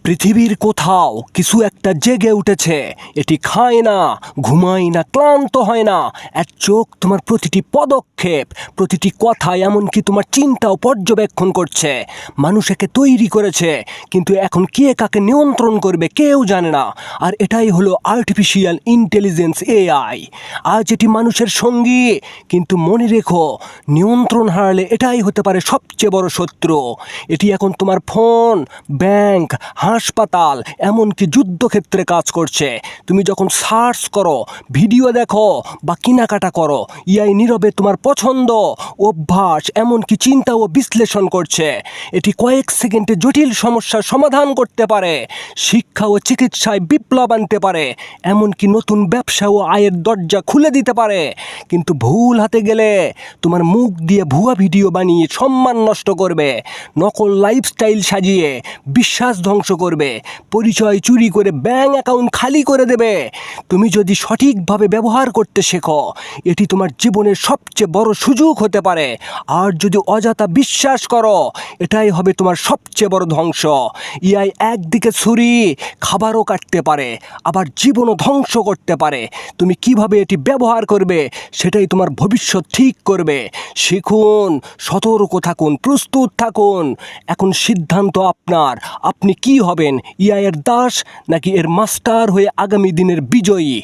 পৃথিবীর কোথাও কিছু একটা জেগে উঠেছে। এটি খায় না, ঘুমায় না, ক্লান্ত হয় না। এক চোখ তোমার প্রতিটি পদক্ষেপ, প্রতিটি কথা, এমনকি তোমার চিন্তাও পর্যবেক্ষণ করছে। মানুষ একে তৈরি করেছে, কিন্তু এখন কে কাকে নিয়ন্ত্রণ করবে কেউ জানে না। আর এটাই হলো আর্টিফিশিয়াল ইন্টেলিজেন্স, এআই। আজ এটি মানুষের সঙ্গী, কিন্তু মনে রেখো, নিয়ন্ত্রণ হারালে এটাই হতে পারে সবচেয়ে বড় শত্রু। এটি এখন তোমার ফোন, ব্যাংক, হাসপাতাল, এমনকি যুদ্ধক্ষেত্রে কাজ করছে। তুমি যখন সার্চ করো, ভিডিও দেখো বা কেনাকাটা করো, এআই নীরবে তোমার পছন্দ, অভ্যাস, এমনকি চিন্তা ও বিশ্লেষণ করছে। এটি কয়েক সেকেন্ডে জটিল সমস্যার সমাধান করতে পারে, শিক্ষা ও চিকিৎসায় বিপ্লব আনতে পারে, এমনকি নতুন ব্যবসা ও আয়ের দরজা খুলে দিতে পারে। কিন্তু ভুল হাতে গেলে তোমার মুখ দিয়ে ভুয়া ভিডিও বানিয়ে সম্মান নষ্ট করবে, নকল লাইফস্টাইল সাজিয়ে বিশ্বাস ধ্বংস করবে, পরিচয় চুরি করে ব্যাংক অ্যাকাউন্ট খালি করে দেবে। তুমি যদি সঠিকভাবে ব্যবহার করতে শেখো, এটি তোমার জীবনের সবচেয়ে বড় সুযোগ হতে পারে। আর যদি অযথা বিশ্বাস করো, এটাই হবে তোমার সবচেয়ে বড় ধ্বংস। এআই একদিকে ছুরি, খাবারও কাটতে পারে, আবার জীবনও ধ্বংস করতে পারে। তুমি কিভাবে এটি ব্যবহার করবে, সেটাই তোমার ভবিষ্যৎ ঠিক করবে। শিখুন, সতর্ক থাকুন, প্রস্তুত থাকুন। এখন সিদ্ধান্ত আপনার। আপনি কি হবেন, এআই এর দাস নাকি এর মাস্টার হয়ে আগামী দিনের বিজয়ী?